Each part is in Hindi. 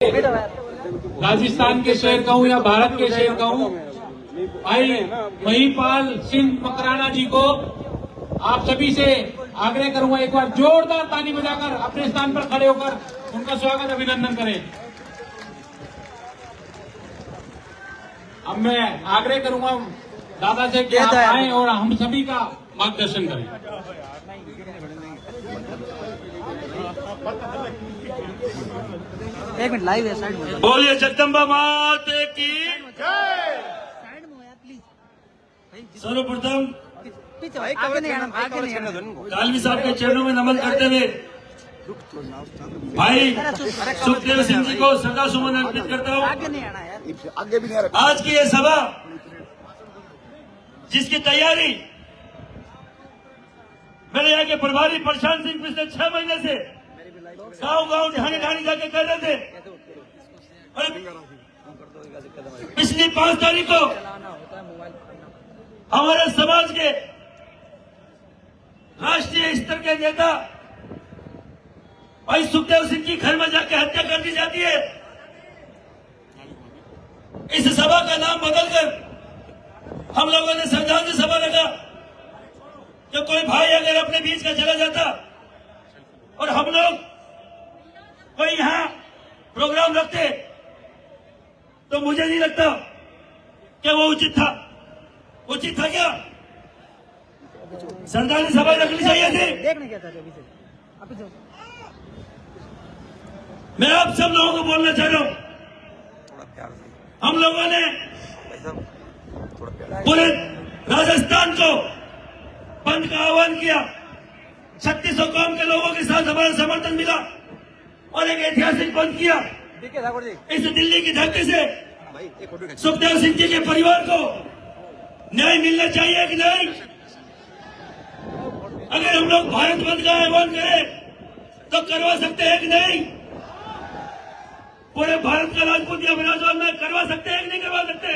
राजस्थान के शेर कहूँ या भारत के शेर कहूँ, भाई महिपाल सिंह मकराना जी को आप सभी से आग्रह करूंगा, एक बार जोरदार ताली बजाकर अपने स्थान पर खड़े होकर उनका स्वागत अभिनंदन करें। अब मैं आग्रह करूंगा दादा से कि आप आए और हम सभी का मार्गदर्शन करें। एक मिनट लाइव है, साइड में बोलिए जगदम्बा माता की जय। सर्वप्रथम आगे नहीं आना, कालवी साहब के चरणों में नमन करते हुए भाई सुखदेव सिंह जी को श्रद्धा सुमन अर्पित करता हूँ। आगे नहीं आना यार, आगे भी नहीं रखा। आज की ये सभा जिसकी तैयारी मेरे यहाँ के प्रभारी प्रशांत सिंह पिछले 6 महीने से गांव ढाणी ढाणी जाके कर रहे थे, और पिछली 5 तारीख को हमारे समाज के राष्ट्रीय स्तर के नेता भाई सुखदेव सिंह की घर में जाके हत्या कर दी जाती है। इस सभा का नाम बदलकर हम लोगों ने श्रद्धांजलि सभा रखा कि कोई भाई अगर अपने बीच का चला जाता और हम लोग कोई यहाँ प्रोग्राम रखते तो मुझे नहीं लगता कि वो उचित था। उचित था क्या? श्रद्धांजलि सभा रखनी चाहिए थी। देखने क्या था अभी से अभी जो मैं आप सब लोगों को बोलना चाह रहा हूं, हम लोगों ने पूरे राजस्थान को बंद का आह्वान किया। 3600 कौम के लोगों के साथ हमारा समर्थन मिला और एक ऐतिहासिक बंद किया। इस दिल्ली की धरती से सुखदेव सिंह जी के परिवार को न्याय मिलना चाहिए कि नहीं? अगर हम लोग भारत बंद का आह्वान करें तो करवा सकते हैं कि नहीं? पूरे भारत का राजपूत या विराजमान में करवा सकते हैं कि नहीं करवा सकते?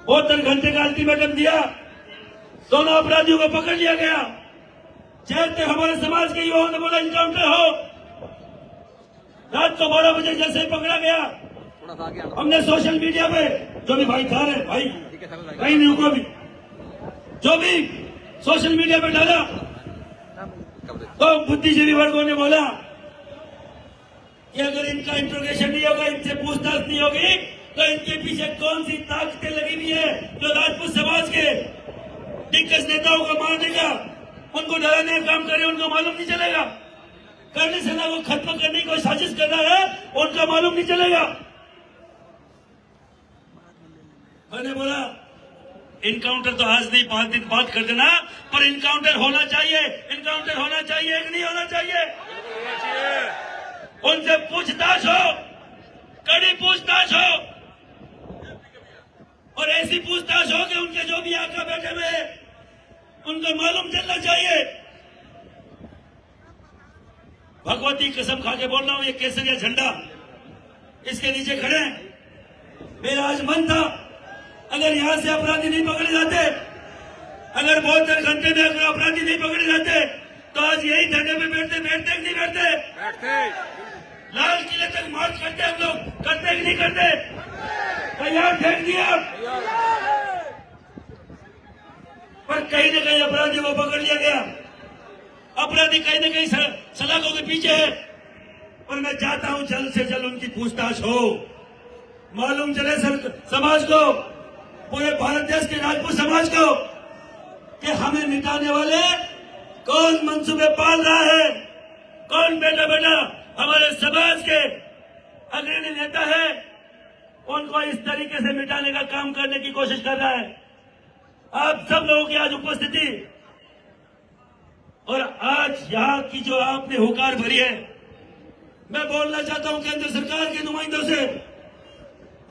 72 घंटे का अल्टीमेटम दिया, दोनों अपराधियों को पकड़ लिया गया। चाहते हमारे समाज के युवाओं ने बोला इनकाउंटर हो। रात को 12 बजे जैसे ही पकड़ा गया, हमने सोशल मीडिया पे जो भी भाई था रहे भाई कहीं नहीं रुको भी, जो भी सोशल मीडिया पे डाला तो बुद्धिजीवी वर्गों ने बोला कि अगर इनका इंट्रोगेशन नहीं होगा, इनसे पूछताछ नहीं होगी तो इनके पीछे कौन सी ताकतें लगी हुई है जो राजपूत समाज के दिग्गज नेताओं को मारने का, उनको डराने का काम करे, उनको मालूम नहीं चलेगा। करनी सेना को खत्म करने की कोई साजिश कर रहा है, उनका मालूम नहीं चलेगा। मैंने बोला इनकाउंटर तो आज नहीं 5 दिन बाद कर देना, पर इनकाउंटर होना चाहिए। इनकाउंटर होना चाहिए कि नहीं होना चाहिए? उनसे पूछताछ हो, कड़ी पूछताछ हो, और ऐसी पूछताछ हो कि उनके जो भी आका बैठे हुए हैं उनको मालूम चलना चाहिए। भगवती कसम खा के बोल रहा हूं, ये केसरिया झंडा इसके नीचे खड़े हैं। मेरा आज मन था अगर यहां से अपराधी नहीं पकड़े जाते, अगर 72 घंटे में अगर अपराधी नहीं पकड़े जाते तो आज यही धरने पे बैठते कि नहीं बैठते? लाल किले तक मार्च करते हम लोग, करते कि नहीं करते? तैयार फेंक दिया, पर कहीं न कहीं अपराधी को पकड़ लिया गया। अपराधी कहीं न कहीं सलाखों के पीछे है, और मैं चाहता हूं जल्द से जल्द उनकी पूछताछ हो, मालूम चले समाज को, पूरे भारत देश के राजपूत समाज को कि हमें मिटाने वाले कौन मंसूबे पाल रहा है, कौन बेटा बेटा हमारे समाज के अग्रणी नेता है, उनको इस तरीके से मिटाने का काम करने की कोशिश कर रहा है। आप सब लोगों की आज उपस्थिति और आज यहाँ की जो आपने हुकार भरी है, मैं बोलना चाहता हूं केंद्र सरकार के नुमाइंदों से,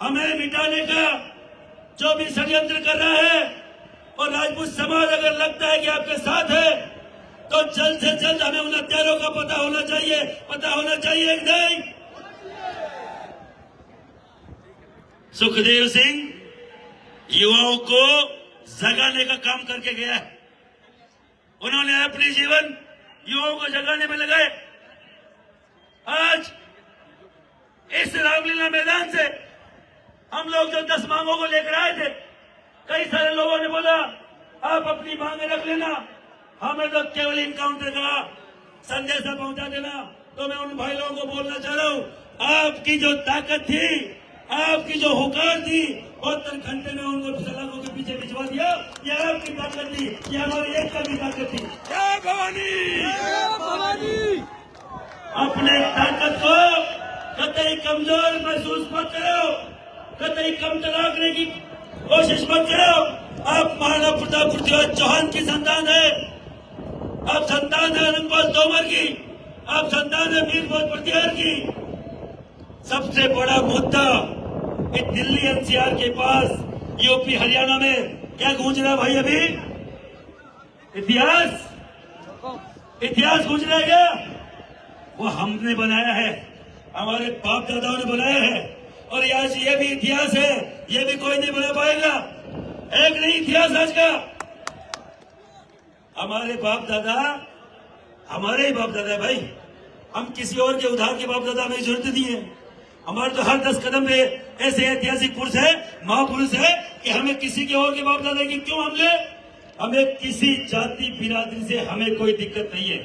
हमें मिटाने का जो भी षड्यंत्र कर रहा है, और राजपूत समाज अगर लगता है कि आपके साथ है तो जल्द से जल्द हमें उन हत्यारों का पता होना चाहिए कि नहीं? सुखदेव सिंह युवाओं को जगाने का काम करके गया है। उन्होंने अपने जीवन युवाओं को जगाने में लगाए। श्रामला मैदान से हम लोग जो 10 मांगों को लेकर आए थे, कई सारे लोगों ने बोला आप अपनी मांगे रख लेना, हमें तो केवल इनकाउंटर का संदेशा पहुंचा देना। तो मैं उन भाई लोगों को बोलना चाह रहा हूं, आपकी जो ताकत थी, आपकी जो हुकार थी, 72 घंटे में उनको सलाखों के पीछे भिजवा दिया। ये आपकी ताकत थी, ये हमारी एक का भी ताकत थी। जय भवानी, जय भवानी। अपने ताकत को कतई कमजोर महसूस मत करो, कतई कम रखने की कोशिश मत करो। आप महाराणा प्रताप पृथ्वीराज चौहान की संतान है, आप संतान है आनंदपाल तोमर की, आप संतान है वीर भोज प्रतिहार की। सबसे बड़ा मुद्दा कि दिल्ली एनसीआर के पास यूपी हरियाणा में क्या गूंज रहा भाई? अभी इतिहास गूंज रहा है क्या? वो हमने बनाया है, हमारे बाप दादाओं ने बनाया है, और आज ये भी इतिहास है, ये भी कोई नहीं बना पाएगा। एक नहीं इतिहास आज का। हमारे बाप दादा हमारे ही बाप दादा है भाई, हम किसी और के उधार के बाप दादा हमें जरूरत नहीं है। हमारे तो हर 10 कदम पे ऐसे ऐतिहासिक पुरुष है, महापुरुष है कि हमें किसी के और के बाप दादा की क्यों हमले। हमें किसी जाति बिरादरी से हमें कोई दिक्कत नहीं है।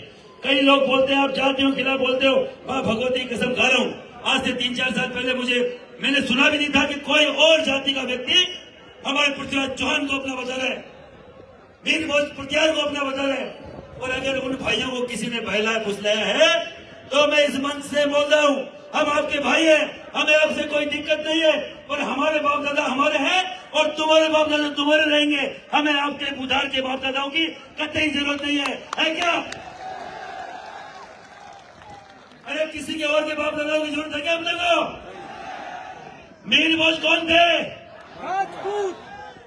कई लोग बोलते हैं आप जातियों के खिलाफ बोलते हो, मैं भगवती की कसम खा रहा हूँ, आज से 3-4 साल पहले मैंने सुना भी नहीं था कि कोई और जाति का व्यक्ति हमारे पृथ्वीराज चौहान को अपना बता रहा है, वीर भोज प्रतिहार को अपना बता रहा है। और अगर उन भाइयों को किसी ने बहलाया फुसलाया है तो मैं इस मंच से बोल रहा हूँ, हम आपके भाई हैं, हमें आपसे कोई दिक्कत नहीं है, और हमारे बाप दादा हमारे हैं और तुम्हारे बाप दादा तुम्हारे रहेंगे। हमें आपके उधार के बाप दादाओं की कतई जरूरत नहीं है क्या? अरे किसी के और के बाप दादाओं की जरूरत है क्या हम लोगों को? वीर भोज कौन थे?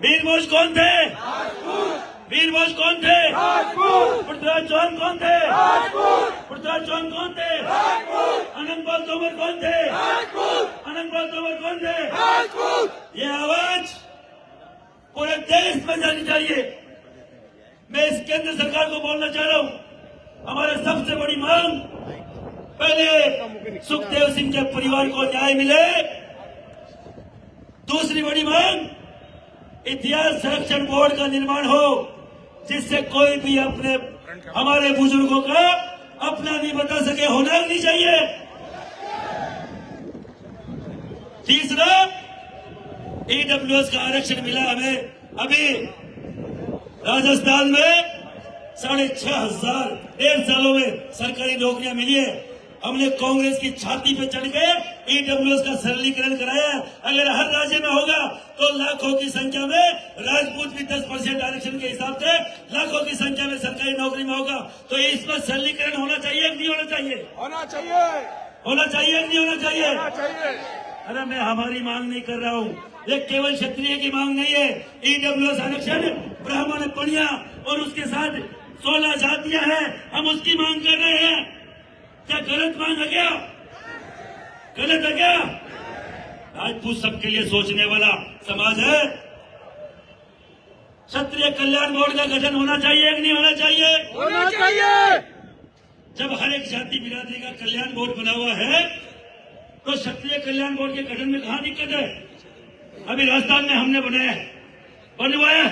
वीर भोज कौन थे? वीर भोज कौन थे? पृथ्वीराज चौहान कौन थे? पृथ्वीराज चौहान कौन थे? आनंदपाल तोमर कौन थे? आनंदपाल तोमर कौन थे? ये आवाज पूरे देश में जानी चाहिए। मैं इस केंद्र सरकार को बोलना चाह रहा हूँ, हमारी सबसे बड़ी मांग, पहले सुखदेव सिंह के परिवार को न्याय मिले। दूसरी बड़ी मांग, इतिहास संरक्षण बोर्ड का निर्माण हो, जिससे कोई भी अपने हमारे बुजुर्गों का अपना नहीं बता सके, होना नहीं चाहिए। तीसरा, ईडब्ल्यूएस का आरक्षण मिला हमें। अभी राजस्थान में 6,500 1.5 सालों में सरकारी नौकरियां मिली है। हमने कांग्रेस की छाती पे चढ़ के ईडब्ल्यूएस का सरलीकरण कराया। अगर हर राज्य में होगा तो लाखों की संख्या में राजपूत भी 10% आरक्षण के हिसाब से लाखों की संख्या में सरकारी नौकरी में होगा। तो इसमें सरलीकरण होना चाहिए कि नहीं होना चाहिए? होना चाहिए। होना चाहिए कि नहीं होना चाहिए? होना चाहिए। अरे मैं हमारी मांग नहीं कर रहा हूँ, ये केवल क्षत्रिय की मांग नहीं है। ईडब्ल्यूएस आरक्षण ब्राह्मण, पणिया और उसके साथ 16 जातियां हैं, हम उसकी मांग कर रहे हैं। क्या गलत मांग है क्या? गलत है क्या? राजपूत सबके लिए सोचने वाला समाज है। क्षत्रिय कल्याण बोर्ड का गठन होना चाहिए कि नहीं होना चाहिए? होना चाहिए। जब हर एक जाति बिरादरी का कल्याण बोर्ड बना हुआ है तो क्षत्रिय कल्याण बोर्ड के गठन में कहाँ दिक्कत है? अभी राजस्थान में हमने बनवाया,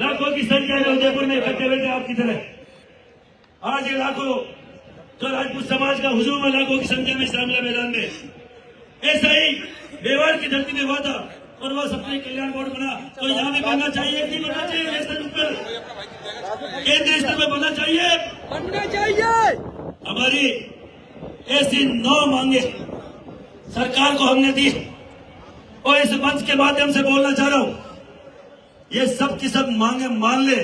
लाखों की संख्या में उदयपुर में इकट्ठे बैठे आपकी तरह। आज ये लाखों जो राजपूत समाज का हुजूम है, लाखों की संख्या में श्रामला मैदान में। ऐसा ही मेवाड़ की धरती में हुआ था और वह सबके कल्याण बोर्ड बना, तो यहाँ भी बनना चाहिए नहीं बनना चाहिए? नेशनल पर, केंद्रीय स्तर पर बनना चाहिए, बनना चाहिए। हमारी ऐसी 9 मांगे सरकार को हमने दी और इस मंच के माध्यम से बोलना चाह रहा हूं, ये सब की सब मांगे मान ले।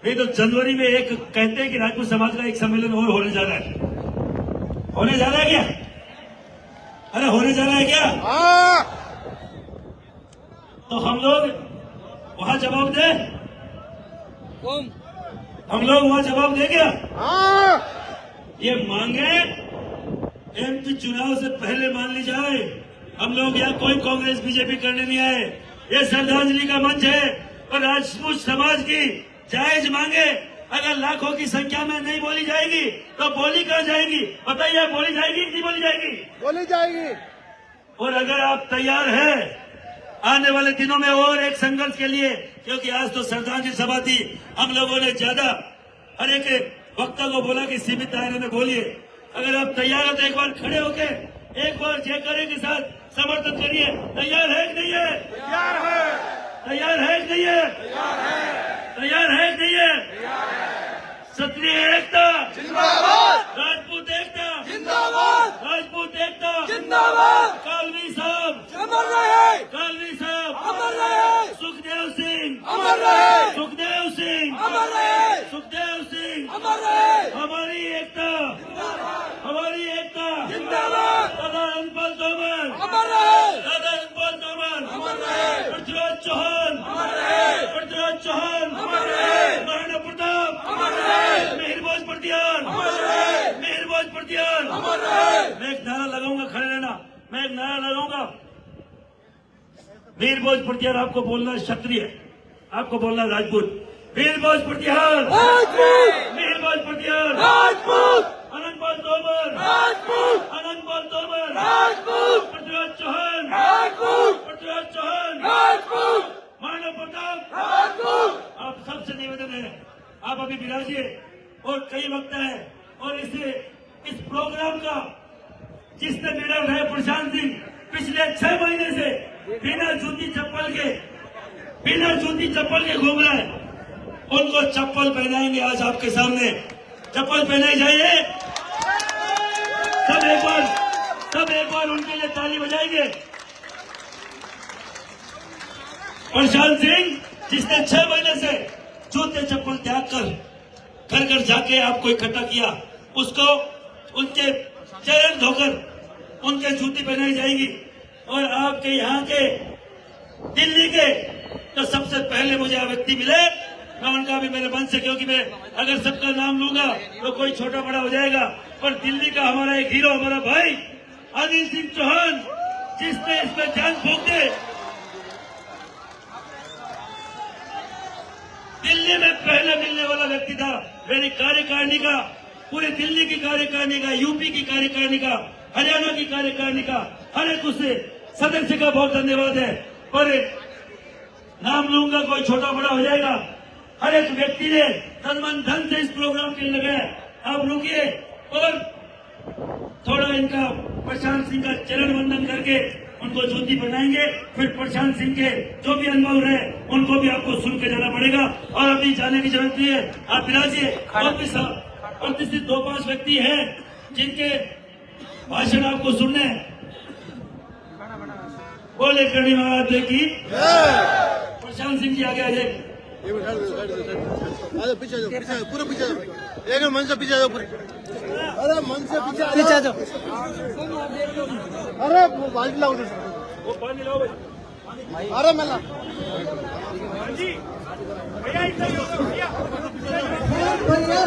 नहीं तो जनवरी में एक कहते हैं कि राजपूत समाज का एक सम्मेलन और होने जा रहा है। होने जा रहा है क्या? अरे होने जा रहा है क्या? तो हम लोग वहां जवाब दे, हम लोग वहां जवाब दे क्या? ये मांगे एमपी चुनाव से पहले मान ली जाए। हम लोग यहाँ कोई कांग्रेस बीजेपी करने नहीं आए, ये श्रद्धांजलि का मंच है। और राजपूत समाज की जायज मांगे अगर लाखों की संख्या में नहीं बोली जाएगी तो बोली कहाँ जाएगी? बताइए, बोली जाएगी कि नहीं बोली जाएगी? बोली जाएगी। और अगर आप तैयार हैं आने वाले दिनों में और एक संघर्ष के लिए, क्योंकि आज तो श्रद्धांजलि सभा थी, हम लोगों ने ज्यादा हर एक वक्ता को बोला कि सीमित दायरे में बोलिए। अगर आप तैयार हो तो एक बार खड़े होके एक बार जयकारे के साथ समर्थन करिए। तैयार है कि नहीं है? तैयार है। तैयार है कि नहीं है? तैयार है कि नहीं है? क्षत्रिय एकता जिंदाबाद। राजपूत एकता जिंदाबाद। राजपूत एकता जिंदाबाद। कालवी साहब अमर रहे। कालवी साहब अमर रहे। सुखदेव सिंह अमर रहे। सुखदेव सिंह अमर रहे। सुखदेव सिंह अमर रहे। हमारी एकता हमारी एकता जिंदाबाद। दादा अनपल तोमर अमर रहे। दादा अनपल तोमर अमर रहे। पृथ्वीराज चौहान अमर रहे। पृथ्वीराज चौहान अमर रहे। महाराणा प्रताप अमर रहे। मेहरबाज प्रतिहार अमर रहे। मेहरबाज प्रतिहार अमर रहे। मैं एक नारा लगाऊंगा, खड़े रहना। मैं एक नारा लगाऊंगा, वीर भोज प्रतिहार। आपको बोलना क्षत्रिय, आपको बोलना राजपूत। वीर भोज प्रतिहार राजपूत। वीर भोज प्रतिहार राजपूत। अनंतपाल तोमर राजपूत। अनंतपाल तोमर राजपूत। पृथ्वीराज चौहान राजपूत। पृथ्वीराज चौहान राजपूत। महाराणा प्रताप राजपूत। आप सबसे निवेदन है, आप अभी विराजिए। और कई वक्ता है, और इस प्रोग्राम का जिसने बेड़ा उठाया प्रशांत सिंह, पिछले 6 महीने से बिना जूती चप्पल के घूम रहे हैं। उनको चप्पल पहनाएंगे आज आपके सामने। चप्पल पहनाई जाइए। सब एक बार उनके लिए ताली बजाएंगे। प्रशांत सिंह जिसने 6 महीने से जूते चप्पल त्याग कर घर घर जाके आपको इकट्ठा किया, उसको उनके चरण धोकर उनके जूती पहनाई जाएगी। और आपके यहाँ के दिल्ली के तो सबसे पहले मुझे व्यक्ति मिले, मैं उनका भी मेरे मन से, क्योंकि मैं अगर सबका नाम लूंगा तो कोई छोटा बड़ा हो जाएगा। पर दिल्ली का हमारा एक हीरो, हमारा भाई अनिल सिंह चौहान, जिसने इसमें जान फूंक दे। दिल्ली में पहले मिलने वाला व्यक्ति था। मेरी कार्यकारिणी का, पूरी दिल्ली की कार्यकारिणी का, यूपी की कार्यकारिणी का, हरियाणा की कार्यकारिणी का, हर एक उससे सदस्य का बहुत धन्यवाद है। पर नाम लूंगा कोई छोटा बड़ा हो जाएगा। हर एक व्यक्ति ने तन मन धन से इस प्रोग्राम के लिए लगाया। आप रुकिए और थोड़ा इनका प्रशांत सिंह का चरण वंदन करके उनको ज्योति बनाएंगे। फिर प्रशांत सिंह के जो भी अनुभव रहे उनको भी आपको सुन के जाना पड़ेगा। और अभी जाने की जरूरत नहीं है, आप विराजिए। और भी प्रतिष्ठित 2-5 व्यक्ति हैं जिनके भाषण आपको सुनने हैं। बोले करणी महाराज की प्रशांत सिंह जी आगे आ जाए। पीछे जाओ, पूरा पीछे जाओ, एक मन से पीछे जाओ पूरे। अरे मन से पीछे पीछे जाओ। अरे वो बाल्टी लाओ, वो पानी लाओ भाई। अरे मेला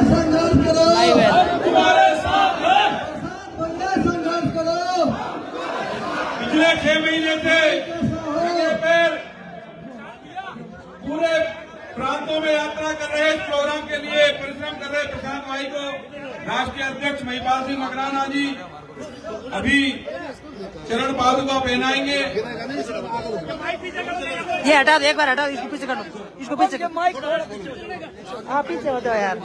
संघर्ष करो, तुम्हारे साथ है। संघर्ष करो। पिछले 6 महीने से लगातार पूरे प्रांतों में यात्रा कर रहे इस प्रोग्राम के लिए परिश्रम कर रहे प्रशांत भाई को राष्ट्रीय अध्यक्ष महिपाल सिंह मकराना जी अभी चरण पादुका पहनाएंगे। ये हटा दो, एक बार हटा दो, इसको पीछे कर लो, इसको पीछे कर। आप पीछे हो जाओ यार।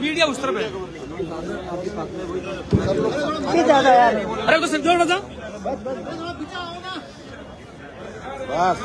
मीडिया उस तरफ है। पीछे हो जाओ यार। अरे को समझो ना। बस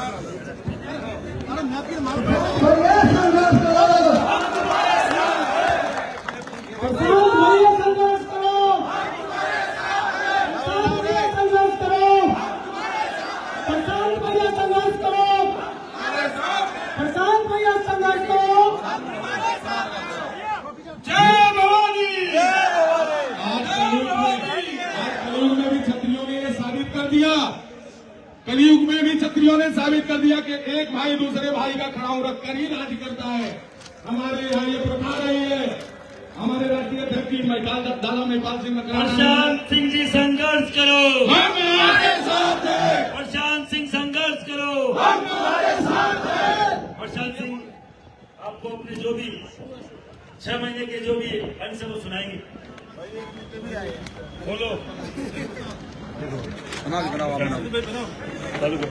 कलयुग में भी क्षत्रियों ने साबित कर दिया कि एक भाई दूसरे भाई का खड़ाऊ रखकर ही राज करता है। हमारे यहाँ ये प्रथा रही है। हमारे राष्ट्रीय अध्यक्ष दादा महिपाल सिंह मकराना, प्रशांत सिंह जी संघर्ष करो, हम तुम्हारे साथ हैं। प्रशांत सिंह संघर्ष करो, हम तुम्हारे साथ हैं। प्रशांत सिंह आपको अपने जो भी 6 महीने के जो भी अंश है वो सुनाएंगे। बोलो बना बनाओ आप बनाओ। चालू करो।